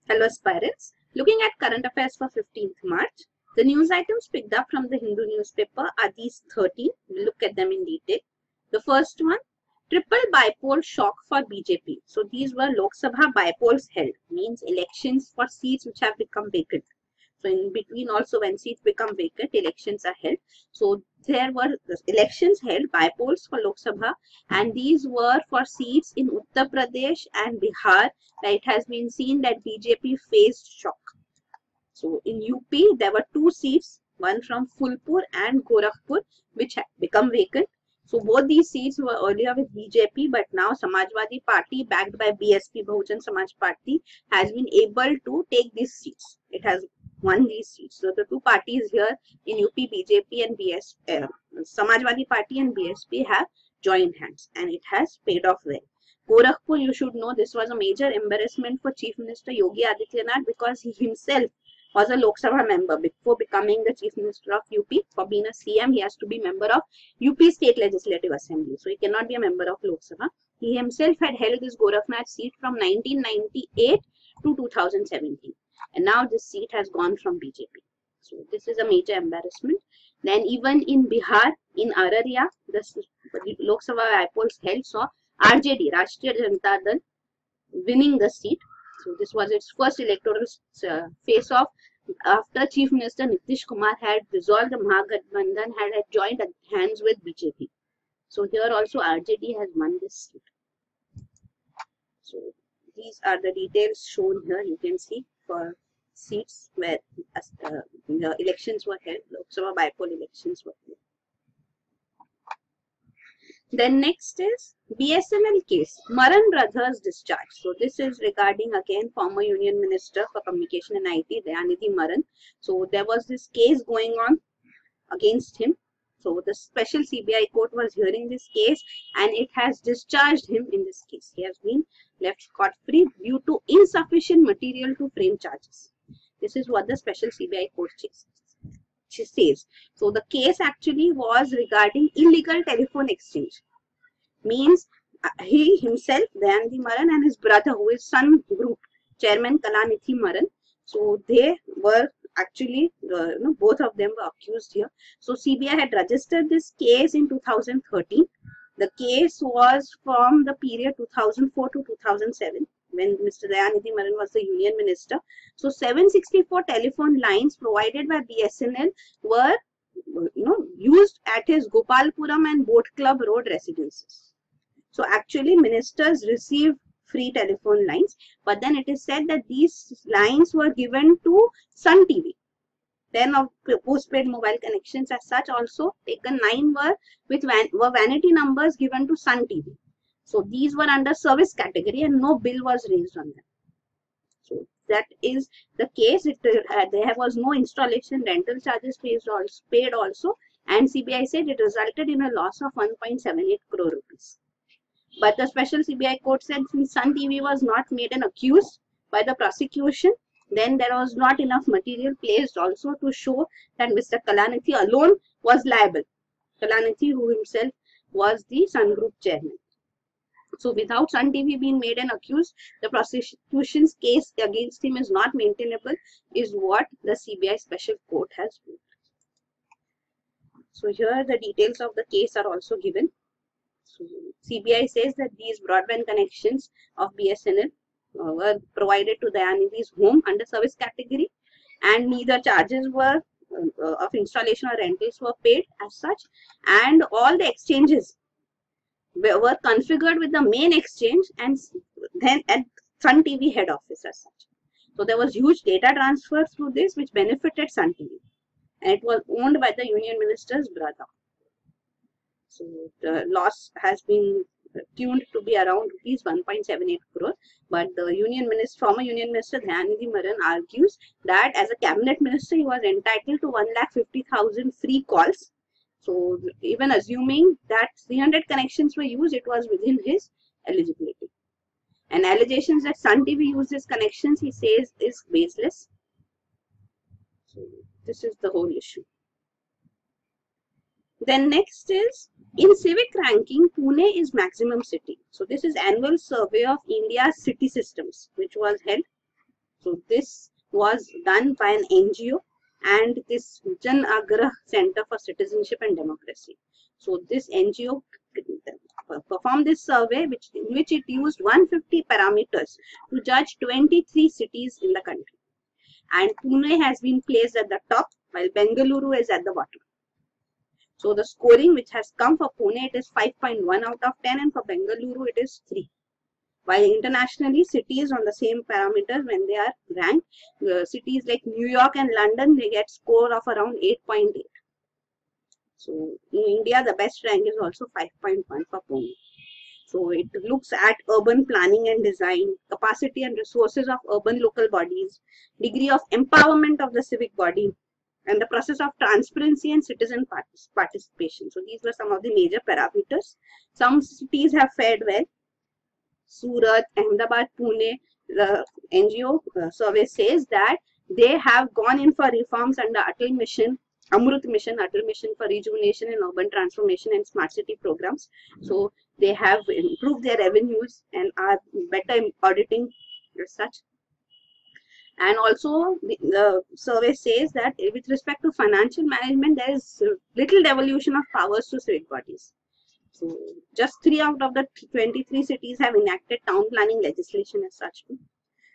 Hello aspirants. Looking at current affairs for 15th March, the news items picked up from the Hindu newspaper are these 13. We'll look at them in detail. The first one, triple bypoll shock for BJP. So these were Lok Sabha bypolls held, means elections for seats which have become vacant. So in between also when seats become vacant, elections are held. So there were elections held by polls for Lok Sabha, and these were for seats in Uttar Pradesh and Bihar. It has been seen that BJP faced shock. So in UP, there were two seats, one from Phulpur and Gorakhpur, which had become vacant. So both these seats were earlier with BJP, but now Samajwadi Party, backed by BSP, Bahujan Samaj Party, has been able to take these seats. It has won these seats. So the two parties here in UP, BJP and Samajwadi Party and BSP have joined hands, and it has paid off well. Gorakhpur, you should know, this was a major embarrassment for Chief Minister Yogi Adityanath because he himself was a Lok Sabha member before becoming the Chief Minister of UP. For being a CM, he has to be member of UP State Legislative Assembly. So he cannot be a member of Lok Sabha. He himself had held this Gorakhnath seat from 1998 to 2017. And now this seat has gone from BJP. So this is a major embarrassment. Then even in Bihar, in Araria, the Lok Sabha polls held saw RJD, Rashtriya Janata Dal, winning the seat. So this was its first electoral face-off after Chief Minister Nitish Kumar had dissolved the Mahagathbandhan, had joined hands with BJP. So here also RJD has won this seat. So these are the details shown here. You can see for seats where the elections were held, Lok Sabha bypoll elections were held. Then next is BSNL case, Maran brothers discharged. So this is regarding again former Union Minister for Communication and IT, Dayanidhi Maran. So there was this case going on against him. So the special CBI court was hearing this case and it has discharged him in this case. He has been left scot-free due to insufficient material to frame charges. This is what the special CBI court says. So the case actually was regarding illegal telephone exchange. Means he himself, Dayanidhi Maran, and his brother, who is Sun Group Chairman Kalanithi Maran. So they were actually, both of them were accused here. So CBI had registered this case in 2013. The case was from the period 2004 to 2007. When Mr. Dayanidhi Maran was the Union Minister. So 764 telephone lines provided by BSNL were used at his Gopalpuram and Boat Club Road residences. So actually ministers received free telephone lines, but then it is said that these lines were given to Sun TV. Then of postpaid mobile connections as such also taken, 9 were vanity numbers given to Sun TV. So these were under service category and no bill was raised on them. So that is the case. There was no installation rental charges paid also, and CBI said it resulted in a loss of 1.78 crore rupees. But the special CBI court said since Sun TV was not made an accused by the prosecution, then there was not enough material placed also to show that Mr. Kalanithi alone was liable. Kalanithi, who himself was the Sun Group chairman. So without Sun TV being made an accused, the prosecution's case against him is not maintainable, is what the CBI special court has ruled. So here the details of the case are also given. So CBI says that these broadband connections of BSNL were provided to Dayanidhi's home under service category, and neither charges were of installation or rentals were paid as such, and all the exchanges were configured with the main exchange and then at Sun TV head office as such. So there was huge data transfer through this which benefited Sun TV, and it was owned by the Union Minister's brother. So the loss has been tuned to be around rupees 1.78 crore, but the former Union Minister Dayanidhi Maran argues that as a cabinet minister he was entitled to 1,50,000 free calls. So even assuming that 300 connections were used, it was within his eligibility. And allegations that Sun TV used his connections, he says, is baseless. So this is the whole issue. Then next is, in Civic Ranking, Pune is maximum city. So this is annual survey of India's city systems, which was held. So this was done by an NGO and this Jan Agra Center for Citizenship and Democracy. So this NGO performed this survey in which it used 150 parameters to judge 23 cities in the country. And Pune has been placed at the top while Bengaluru is at the bottom. So the scoring which has come for Pune, it is 5.1 out of 10 and for Bengaluru it is 3. While internationally, cities on the same parameters when they are ranked, cities like New York and London, they get score of around 8.8. So in India, the best rank is also 5.1 for Pune. So it looks at urban planning and design, capacity and resources of urban local bodies, degree of empowerment of the civic body, and the process of transparency and citizen participation. So these were some of the major parameters. Some cities have fared well. Surat, Ahmedabad, Pune, the NGO survey says that they have gone in for reforms under Atal Mission, Amrut Mission, Atal Mission for Rejuvenation and Urban Transformation and Smart City programs. So they have improved their revenues and are better in auditing as such. And also the survey says that with respect to financial management, there is little devolution of powers to civic bodies. So just 3 out of the 23 cities have enacted town planning legislation as such.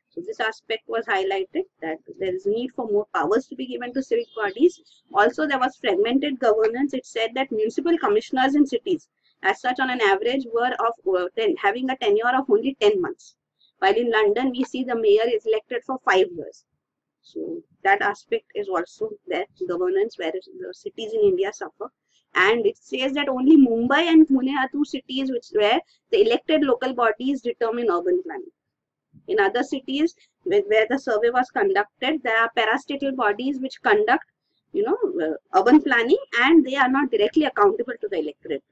So this aspect was highlighted that there is need for more powers to be given to civic bodies. Also there was fragmented governance. It said that municipal commissioners in cities as such on an average were of having a tenure of only 10 months. While in London we see the mayor is elected for 5 years. So that aspect is also there, governance, whereas the cities in India suffer. And it says that only Mumbai and Pune are 2 cities where the elected local bodies determine urban planning. In other cities where the survey was conducted, there are parastatal bodies which conduct, urban planning, and they are not directly accountable to the electorate.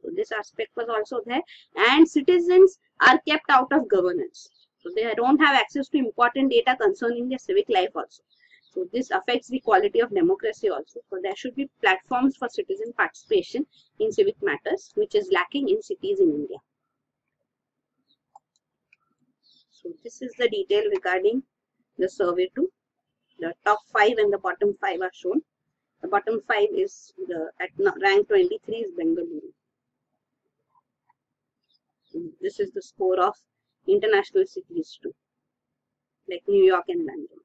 So this aspect was also there. And citizens are kept out of governance. So they don't have access to important data concerning their civic life also. So this affects the quality of democracy also. So there should be platforms for citizen participation in civic matters, which is lacking in cities in India. So this is the detail regarding the survey 2. The top 5 and the bottom 5 are shown. The bottom 5 is at rank 23 is Bengaluru. So this is the score of international cities too, like New York and London.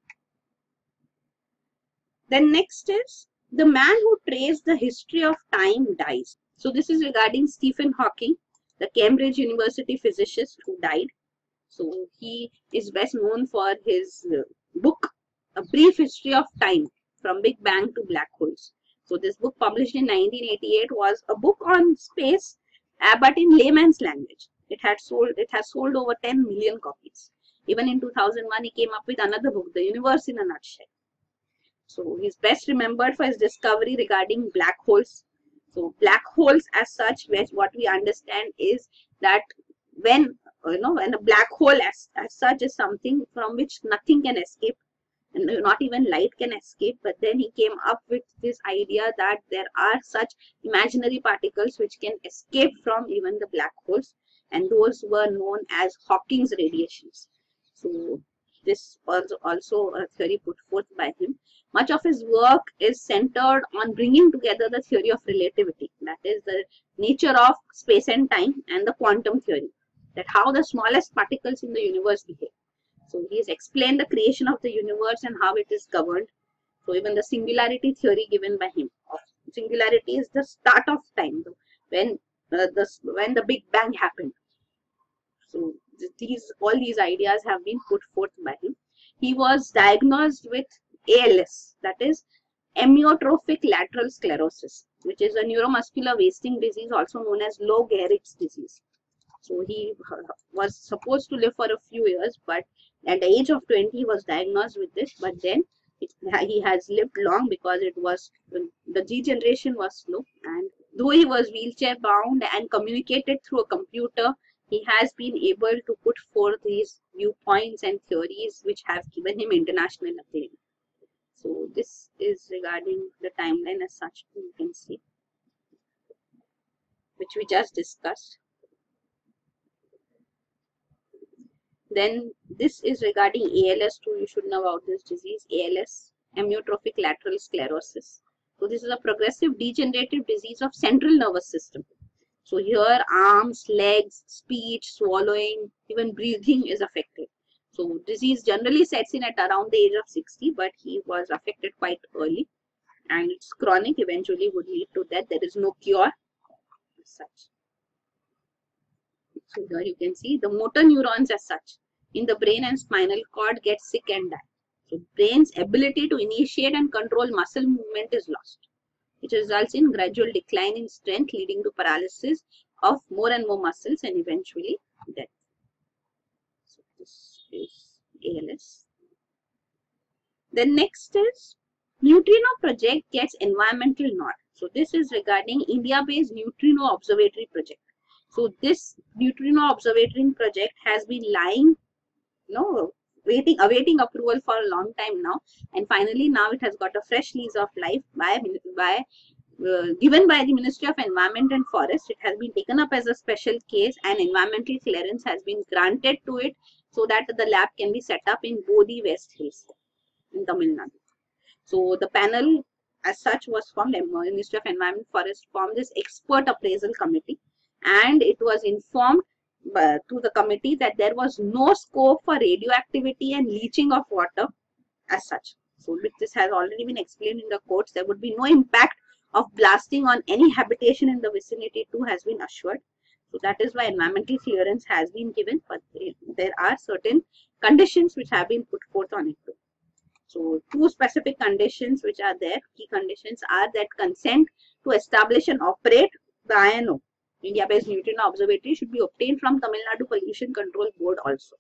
Then next is the man who traced the history of time dies. So this is regarding Stephen Hawking, the Cambridge University physicist who died. So he is best known for his book, A Brief History of Time, From Big Bang to Black Holes. So this book, published in 1988, was a book on space, but in layman's language. It has sold over 10 million copies. Even in 2001, he came up with another book, The Universe in a Nutshell. So he's best remembered for his discovery regarding black holes. So black holes as such, what we understand is that when a black hole as such is something from which nothing can escape, and not even light can escape. But then he came up with this idea that there are such imaginary particles which can escape from even the black holes, and those were known as Hawking's radiations. So this was also a theory put forth by him. Much of his work is centered on bringing together the theory of relativity, that is the nature of space and time, and the quantum theory, that how the smallest particles in the universe behave. So he has explained the creation of the universe and how it is governed. So even the singularity theory given by him, singularity is the start of time, when the Big Bang happened. So all these ideas have been put forth by him. He was diagnosed with ALS, that is amyotrophic lateral sclerosis, which is a neuromuscular wasting disease, also known as Lou Gehrig's disease. So he was supposed to live for a few years, but at the age of 20 he was diagnosed with this. But then he has lived long because the degeneration was slow, and though he was wheelchair bound and communicated through a computer, he has been able to put forth these viewpoints and theories which have given him international acclaim. So this is regarding the timeline as such, you can see, which we just discussed. Then this is regarding ALS too. You should know about this disease, ALS, amyotrophic lateral sclerosis. So this is a progressive degenerative disease of central nervous system. So here arms, legs, speech, swallowing, even breathing is affected. So disease generally sets in at around the age of 60, but he was affected quite early, and it's chronic, eventually would lead to death. There is no cure as such. So here you can see the motor neurons as such in the brain and spinal cord get sick and die. So brain's ability to initiate and control muscle movement is lost, which results in gradual decline in strength, leading to paralysis of more and more muscles and eventually death. So this is ALS. Then next is neutrino project gets environmental nod. So this is regarding India-based neutrino observatory project. So this neutrino observatory project has been lying, awaiting approval for a long time now, and finally now it has got a fresh lease of life given by the Ministry of Environment and Forest. It has been taken up as a special case and environmental clearance has been granted to it so that the lab can be set up in Bodhi West Hills in Tamil Nadu. So the panel as such was formed, the Ministry of Environment and Forest formed this expert appraisal committee, and it was informed to the committee that there was no scope for radioactivity and leaching of water as such. So this has already been explained in the courts. There would be no impact of blasting on any habitation in the vicinity too has been assured. So that is why environmental clearance has been given, but there are certain conditions which have been put forth on it too. So two specific conditions which are there, key conditions are that consent to establish and operate the INO, India-based Neutrino Observatory, should be obtained from Tamil Nadu Pollution Control Board also.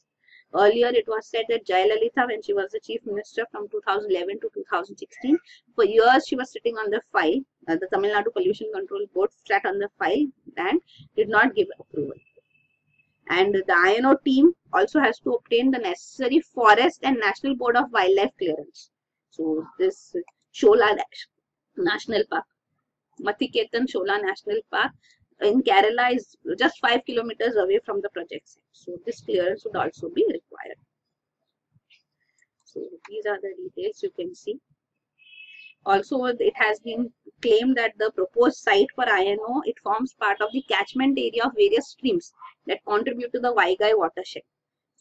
Earlier, it was said that Jayalalitha, when she was the Chief Minister from 2011 to 2016, for years she was sitting on the file. The Tamil Nadu Pollution Control Board sat on the file and did not give approval. And the INO team also has to obtain the necessary Forest and National Board of Wildlife clearance. So this Shola National Park, Mathiketan Shola National Park in Kerala is just 5 kilometers away from the project site. So this clearance would also be required. So these are the details you can see. Also, it has been claimed that the proposed site for INO, it forms part of the catchment area of various streams that contribute to the Vaigai watershed.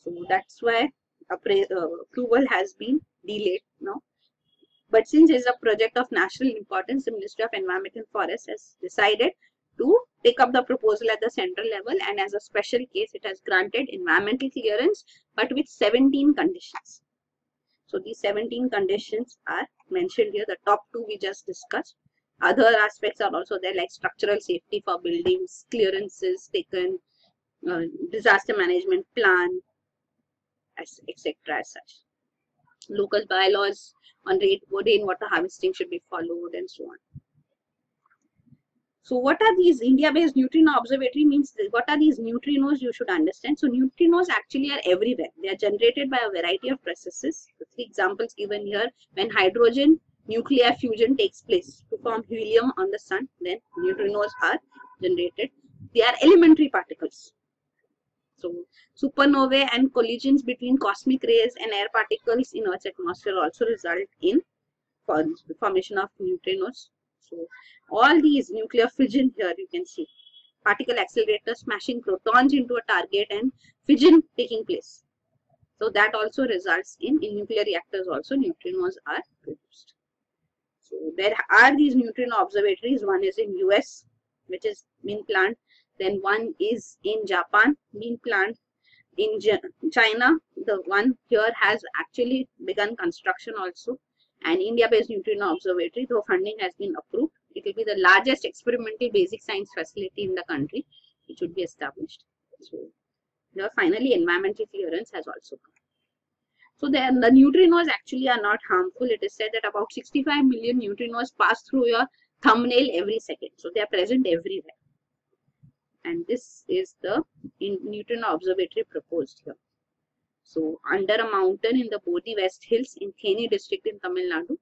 So that's why approval has been delayed now. But since it's a project of national importance, the Ministry of Environment and Forest has decided to take up the proposal at the central level, and as a special case, it has granted environmental clearance, but with 17 conditions. So these 17 conditions are mentioned here. The top two we just discussed. Other aspects are also there, like structural safety for buildings, clearances taken, disaster management plan, etc. as such. Local bylaws on rainwater harvesting should be followed, and so on. So what are these India-based neutrino observatory means? What are these neutrinos? You should understand. So neutrinos actually are everywhere. They are generated by a variety of processes. The 3 examples given here: when hydrogen nuclear fusion takes place to form helium on the sun, then neutrinos are generated. They are elementary particles. So supernovae and collisions between cosmic rays and air particles in Earth's atmosphere also result in the formation of neutrinos. So all these nuclear fission here you can see, particle accelerator smashing protons into a target and fission taking place. So that also results in nuclear reactors also neutrinos are produced. So there are these neutrino observatories. One is in US, which is being planned. Then one is in Japan, being planned. In China, the one here has actually begun construction also. And India-based neutrino observatory, though funding has been approved, it will be the largest experimental basic science facility in the country, which would be established. So here finally environmental clearance has also come. So the neutrinos actually are not harmful. It is said that about 65 million neutrinos pass through your thumbnail every second. So they are present everywhere. And this is the neutrino observatory proposed here. So under a mountain in the Bodhi West Hills in Theni district in Tamil Nadu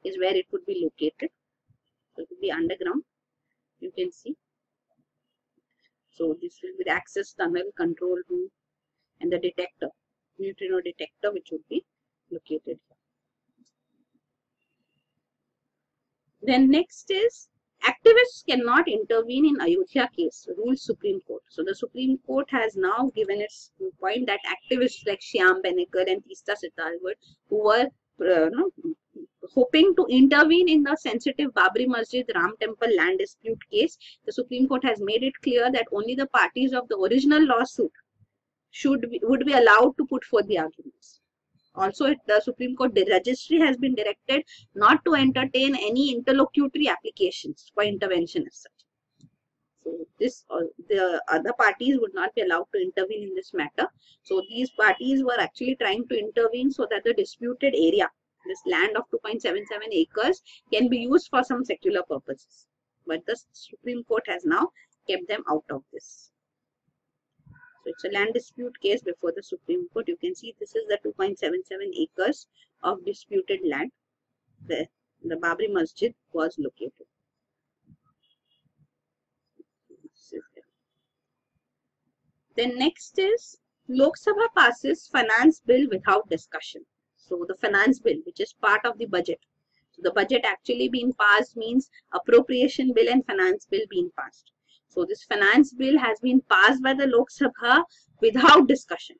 is where it would be located. So it will be underground, you can see. So this will be the access tunnel, control room, and the detector. neutrino detector, which would be located here. Then next is activists cannot intervene in Ayodhya case, rules Supreme Court. So the Supreme Court has now given its point that activists like Shyam Benekar and Teesta Sitalwar, who were hoping to intervene in the sensitive Babri Masjid Ram Temple land dispute case, the Supreme Court has made it clear that only the parties of the original lawsuit would be allowed to put forth the arguments. Also, the Supreme Court registry has been directed not to entertain any interlocutory applications for intervention as such. So the other parties would not be allowed to intervene in this matter. So these parties were actually trying to intervene so that the disputed area, this land of 2.77 acres, can be used for some secular purposes. But the Supreme Court has now kept them out of this. So it's a land dispute case before the Supreme Court. You can see this is the 2.77 acres of disputed land where the Babri Masjid was located. Then next is Lok Sabha passes finance bill without discussion. So the finance bill, which is part of the budget. So the budget actually being passed means appropriation bill and finance bill being passed. So this finance bill has been passed by the Lok Sabha without discussion,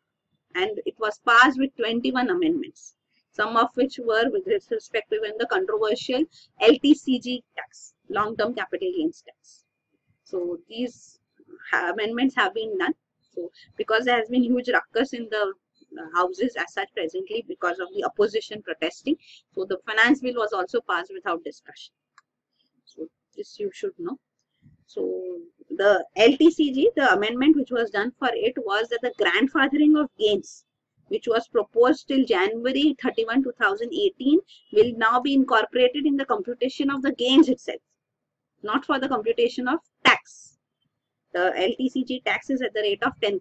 and it was passed with 21 amendments, some of which were with respect to even the controversial LTCG tax, long-term capital gains tax. So these amendments have been done. So because there has been huge ruckus in the houses as such presently because of the opposition protesting, so the finance bill was also passed without discussion. So this you should know. So the LTCG, the amendment which was done for it was that the grandfathering of gains, which was proposed till January 31, 2018, will now be incorporated in the computation of the gains itself, not for the computation of tax. The LTCG tax is at the rate of 10%.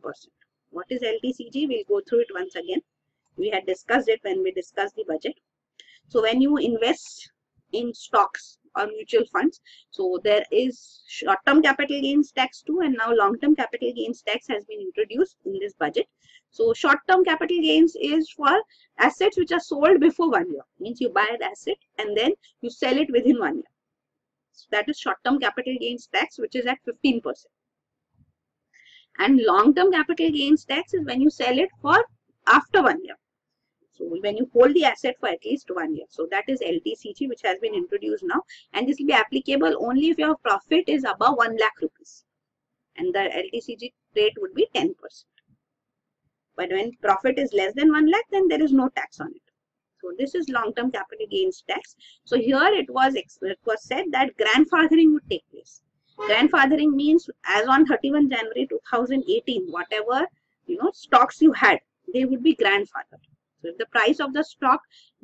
What is LTCG? We'll go through it once again. We had discussed it when we discussed the budget. So when you invest in stocks or mutual funds, so there is short-term capital gains tax too, and now long-term capital gains tax has been introduced in this budget. So short-term capital gains is for assets which are sold before 1 year. Means you buy the asset and then you sell it within 1 year. So that is short-term capital gains tax, which is at 15%. And long-term capital gains tax is when you sell it for after 1 year. So when you hold the asset for at least 1 year. So that is LTCG, which has been introduced now. And this will be applicable only if your profit is above 1 lakh rupees. And the LTCG rate would be 10%. But when profit is less than 1 lakh, then there is no tax on it. So this is long-term capital gains tax. So here it was said that grandfathering would take place. Grandfathering means as on 31 January 2018, whatever stocks you had, they would be grandfathered. So if the price of the stock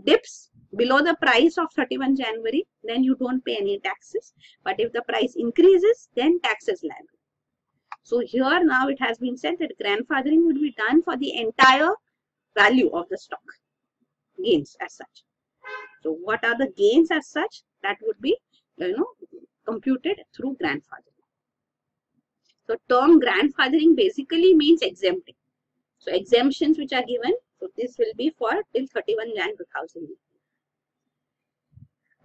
dips below the price of 31 January, then you don't pay any taxes. But if the price increases, then tax is liable. So here now it has been said that grandfathering would be done for the entire value of the stock gains as such. So what are the gains as such? That would be computed through grandfathering. So term grandfathering basically means exempting. So exemptions which are given, so this will be for till 31 Jan 2018.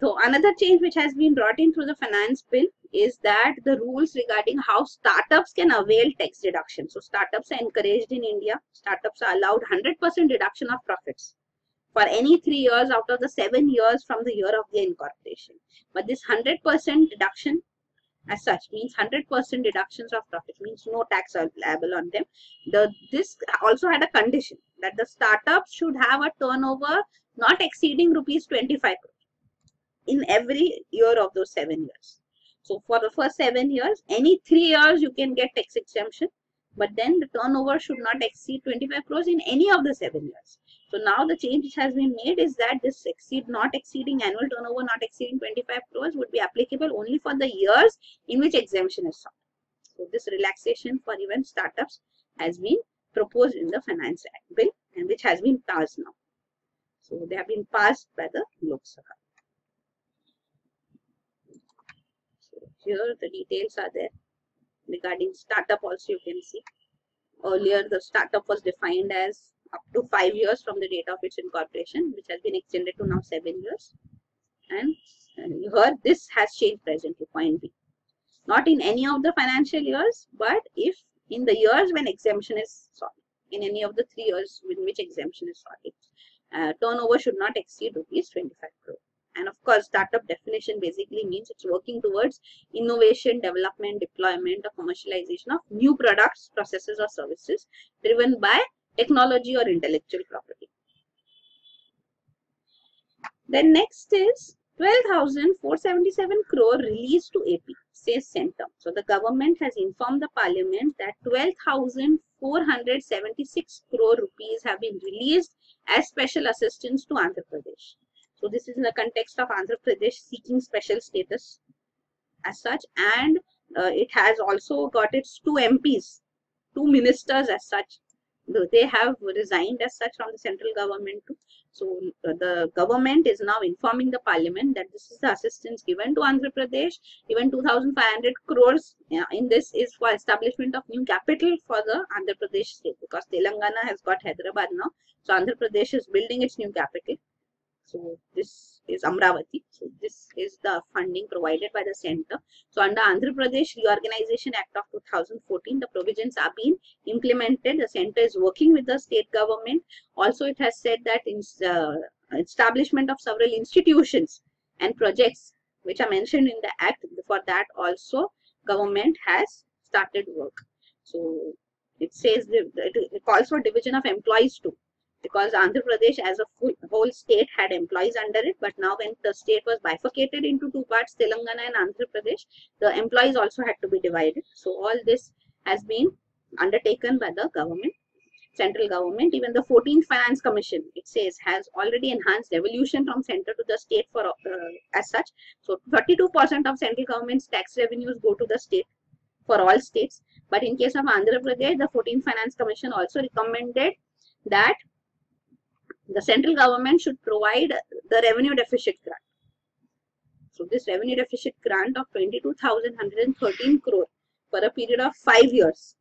So another change which has been brought in through the finance bill is that the rules regarding how startups can avail tax deduction. So startups are encouraged in India. Startups are allowed 100% deduction of profits for any 3 years out of the 7 years from the year of their incorporation. But this 100% deduction as such means 100% deductions of profits, means no tax are liable on them. This also had a condition that the startup should have a turnover not exceeding rupees 25 crore in every year of those 7 years. So for the first 7 years, any 3 years you can get tax exemption, but then the turnover should not exceed 25 crores in any of the 7 years. So now the change which has been made is that this not exceeding annual turnover not exceeding 25 crores would be applicable only for the years in which exemption is sought. So this relaxation for even startups has been proposed in the Finance Act bill and which has been passed now. So they have been passed by the Lok Sabha. So here the details are there regarding startup also you can see. Earlier the startup was defined as up to 5 years from the date of its incorporation, which has been extended to now 7 years. And here this has changed presently, point B. Not in any of the financial years, but if in the years when exemption is sought, in any of the 3 years in which exemption is sought, turnover should not exceed rupees 25 crore. And of course, startup definition basically means it's working towards innovation, development, deployment, or commercialization of new products, processes, or services driven by technology or intellectual property. Then next is 12,477 crore released to AP, says Centre. So the government has informed the Parliament that 12,476 crore rupees have been released as special assistance to Andhra Pradesh. So this is in the context of Andhra Pradesh seeking special status as such, and it has also got its 2 MPs, 2 ministers as such. They have resigned as such from the central government too. So the government is now informing the Parliament that this is the assistance given to Andhra Pradesh. Even 2,500 crores in this is for establishment of new capital for the Andhra Pradesh state, because Telangana has got Hyderabad now. So Andhra Pradesh is building its new capital. So this is Amravati. So this is the funding provided by the centre. So under Andhra Pradesh Reorganization Act of 2014, the provisions are being implemented. The centre is working with the state government. Also, it has said that in establishment of several institutions and projects which are mentioned in the act, for that also government has started work. So it says it calls for division of employees too, because Andhra Pradesh as a whole state had employees under it, but now when the state was bifurcated into 2 parts, Telangana and Andhra Pradesh, the employees also had to be divided. So all this has been undertaken by the government, central government. Even the 14th Finance Commission, it says, has already enhanced devolution from centre to the state for as such. So 32% of central government's tax revenues go to the state for all states. But in case of Andhra Pradesh, the 14th Finance Commission also recommended that the central government should provide the revenue deficit grant. So this revenue deficit grant of 22,113 crore for a period of 5 years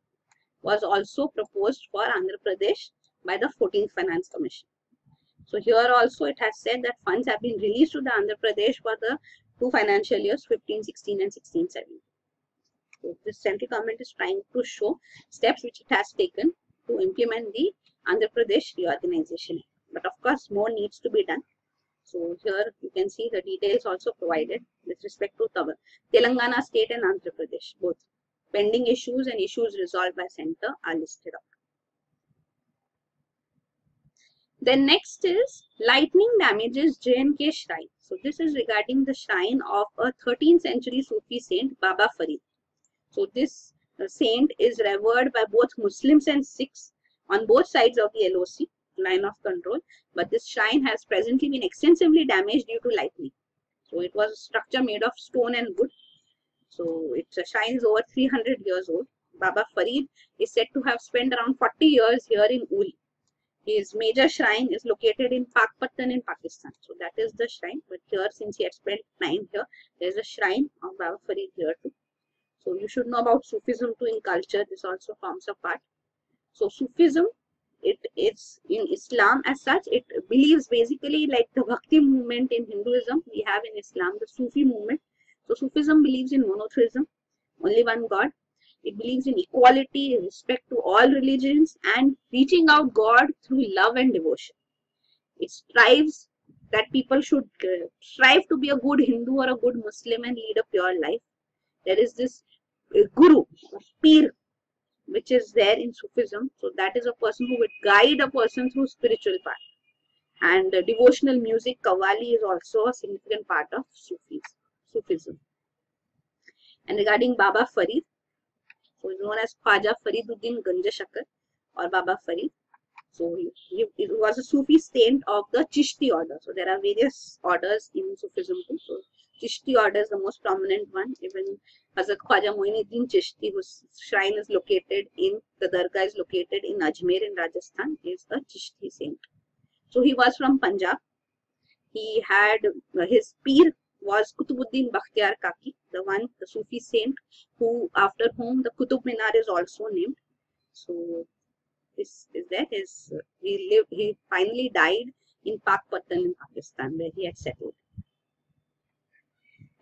was also proposed for Andhra Pradesh by the 14th Finance Commission. So here also it has said that funds have been released to the Andhra Pradesh for the 2 financial years 15-16 and 16-17. So this central government is trying to show steps which it has taken to implement the Andhra Pradesh Reorganization Act. But of course, more needs to be done. So here you can see the details also provided with respect to Telangana state and Andhra Pradesh. Both pending issues and issues resolved by centre are listed out. Then next is lightning damages J&K shrine. So this is regarding the shrine of a 13th century Sufi saint, Baba Farid. So this saint is revered by both Muslims and Sikhs on both sides of the LOC, line of control, but this shrine has presently been extensively damaged due to lightning. So it was a structure made of stone and wood. So its shrine is over 300 years old. Baba Farid is said to have spent around 40 years here in Uri. His major shrine is located in Pakpatan in Pakistan. So that is the shrine. But here, since he had spent time here, there is a shrine of Baba Farid here too. So you should know about Sufism too in culture. This also forms a part. So Sufism, it is in Islam as such, it believes basically like the Bhakti movement in Hinduism. We have in Islam the Sufi movement. So Sufism believes in monotheism, only one God. It believes in equality, respect to all religions, and reaching out God through love and devotion. It strives that people should strive to be a good Hindu or a good Muslim and lead a pure life. There is this guru, peer, which is there in Sufism. So that is a person who would guide a person through spiritual path. And devotional music, Qawwali, is also a significant part of Sufism. And regarding Baba Farid, so is known as Khwaja Fariduddin Ganja Shakar or Baba Farid. So he was a Sufi saint of the Chishti order. So there are various orders in Sufism too. So Chishti order is the most prominent one. Even Hazrat Khwaja Moinuddin Chishti, whose shrine is located in, the dargah is located in Ajmer in Rajasthan, is a Chishti saint. So he was from Punjab. He had, his peer was Qutubuddin Bakhtiyar Kaki, the Sufi saint, who after whom the Qutub Minar is also named. So this is there. He finally died in Pakpatan in Pakistan, where he had settled.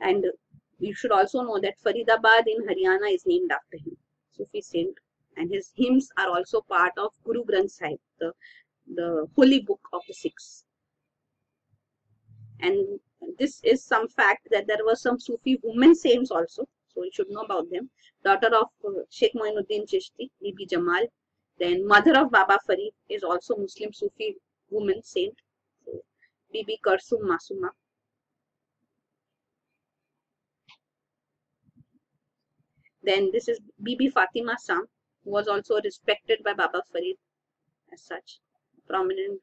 And you should also know that Faridabad in Haryana is named after him, Sufi saint, and his hymns are also part of Guru Granth Sahib, the holy book of the Sikhs. And this is some fact that there were some Sufi women saints also, so you should know about them. Daughter of Sheikh Moinuddin Chishti, Bibi Jamal, then mother of Baba Farid is also Muslim Sufi woman saint, so Bibi Karsum Masuma. Then this is Bibi Fatima Sam, who was also respected by Baba Farid as such, prominent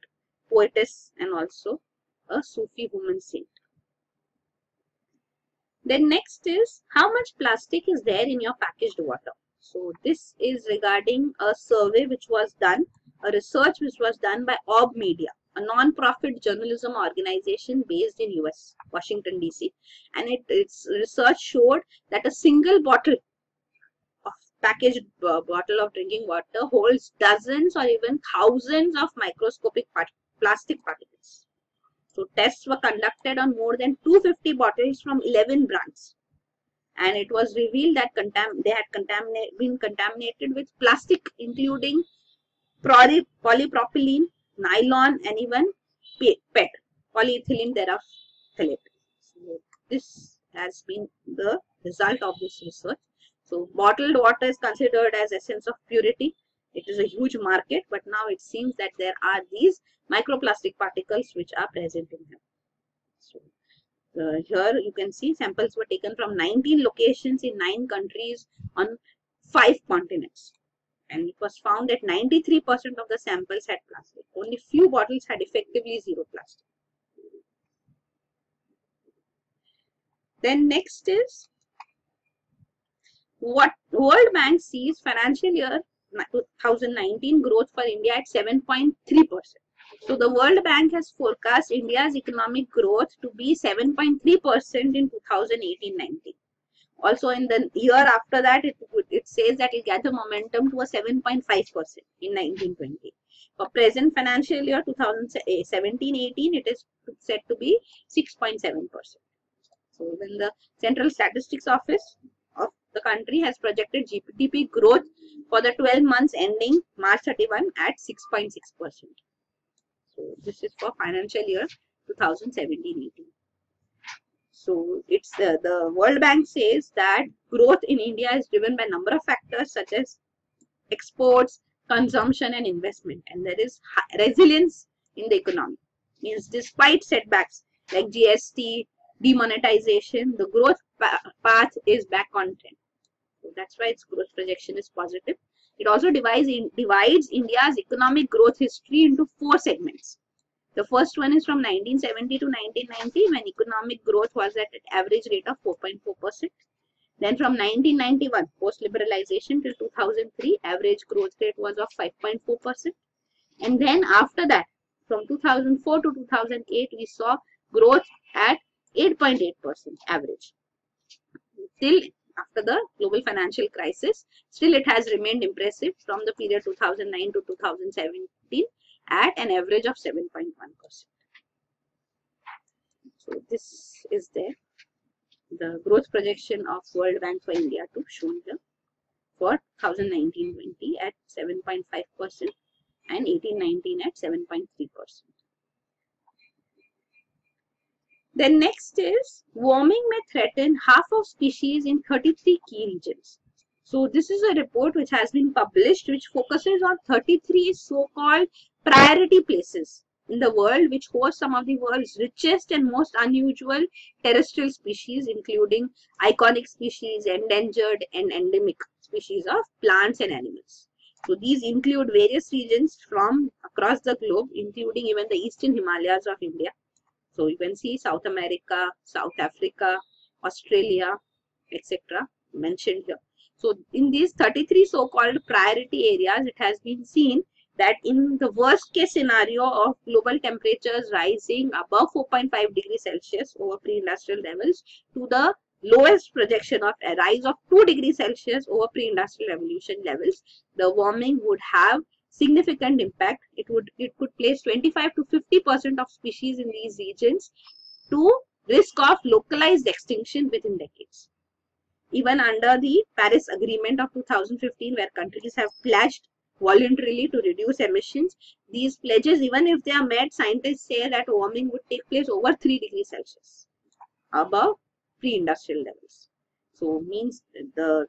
poetess and also a Sufi woman saint. Then next is how much plastic is there in your packaged water. So this is regarding a survey which was done, a research which was done by Orb Media, a non-profit journalism organization based in US, Washington DC, and its research showed that a single bottle of packaged bottle of drinking water holds dozens or even thousands of microscopic plastic particles. So tests were conducted on more than 250 bottles from 11 brands, and it was revealed that they had been contaminated with plastic, including polypropylene, nylon, and even PET, polyethylene terephthalate. So this has been the result of this research. So bottled water is considered as essence of purity. It is a huge market, but now it seems that there are these microplastic particles which are present in them. So here you can see samples were taken from 19 locations in 9 countries on 5 continents. And it was found that 93% of the samples had plastic. Only few bottles had effectively zero plastic. Then next is what World Bank sees financial year 2019 growth for India at 7.3%. So the World Bank has forecast India's economic growth to be 7.3% in 2018-19. Also in the year after that, it says that it will gather momentum to a 7.5% in 1920. For present financial year 2017-18, it is said to be 6.7%. So then the Central Statistics Office of the country has projected GDP growth for the 12 months ending March 31 at 6.6%. So this is for financial year 2017-18. So it's the World Bank says that growth in India is driven by a number of factors such as exports, consumption, and investment, and there is resilience in the economy. Means despite setbacks like GST, demonetization, the growth path is back on trend. So that's why its growth projection is positive. It also divides India's economic growth history into 4 segments. The first one is from 1970 to 1990, when economic growth was at an average rate of 4.4%. Then from 1991, post-liberalization till 2003, average growth rate was of 5.4%. And then after that, from 2004 to 2008, we saw growth at 8.8% average. Till after the global financial crisis, still it has remained impressive from the period 2009 to 2017 at an average of 7.1%. So this is there, the growth projection of World Bank for India too shown here for 2019-20 at 7.5% and 18-19 at 7.3%. Then next is warming may threaten half of species in 33 key regions. So this is a report which has been published which focuses on 33 so-called priority places in the world which host some of the world's richest and most unusual terrestrial species, including iconic species, endangered and endemic species of plants and animals. So these include various regions from across the globe, including even the eastern Himalayas of India. So you can see South America, South Africa, Australia, etc. mentioned here. So in these 33 so-called priority areas, it has been seen that in the worst case scenario of global temperatures rising above 4.5 degrees Celsius over pre-industrial levels to the lowest projection of a rise of 2 degrees Celsius over pre-industrial revolution levels, the warming would have significant impact. It could place 25 to 50% of species in these regions to risk of localized extinction within decades. Even under the Paris Agreement of 2015, where countries have pledged voluntarily to reduce emissions, these pledges, even if they are met, scientists say that warming would take place over 3 degrees Celsius above pre-industrial levels. So means the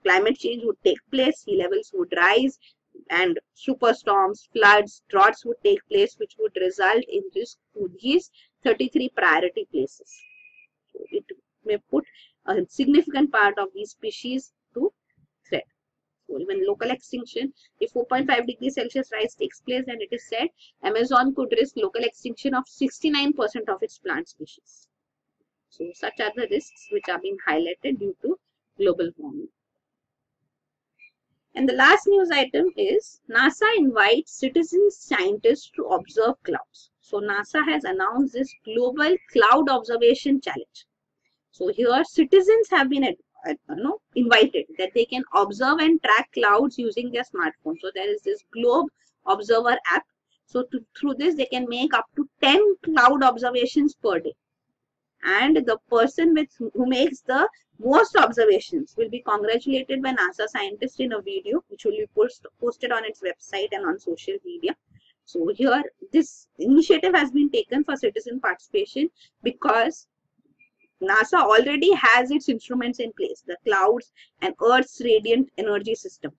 climate change would take place, sea levels would rise, and superstorms, floods, droughts would take place, which would result in risk to these 33 priority places. So it may put a significant part of these species to threat. So even local extinction, if 4.5 degrees Celsius rise takes place, then it is said Amazon could risk local extinction of 69% of its plant species. So such are the risks which are being highlighted due to global warming. And the last news item is NASA invites citizen scientists to observe clouds. So NASA has announced this Global Cloud Observation Challenge. So here citizens have been invited that they can observe and track clouds using their smartphone. So there is this Globe Observer app. So through this they can make up to 10 cloud observations per day. And the person who makes the most observations will be congratulated by NASA scientists in a video which will be posted on its website and on social media. So here this initiative has been taken for citizen participation because NASA already has its instruments in place, the clouds and Earth's radiant energy system.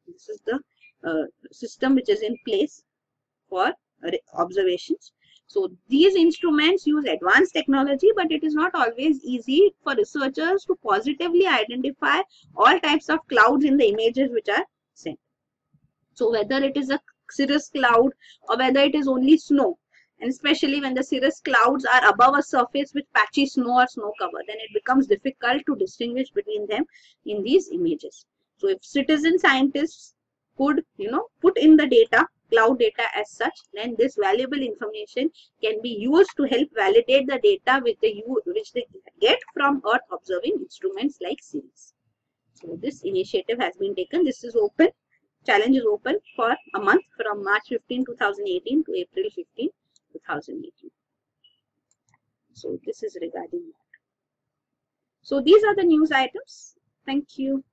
This is the system which is in place for observations. So these instruments use advanced technology, but it is not always easy for researchers to positively identify all types of clouds in the images which are sent. So whether it is a cirrus cloud or whether it is only snow, and especially when the cirrus clouds are above a surface with patchy snow or snow cover, then it becomes difficult to distinguish between them in these images. So if citizen scientists could, put in the data, cloud data as such, then this valuable information can be used to help validate the data which they get from Earth observing instruments like CIRIS. So this initiative has been taken. This is open. Challenge is open for a month from March 15, 2018 to April 15, 2018. So this is regarding that. So these are the news items. Thank you.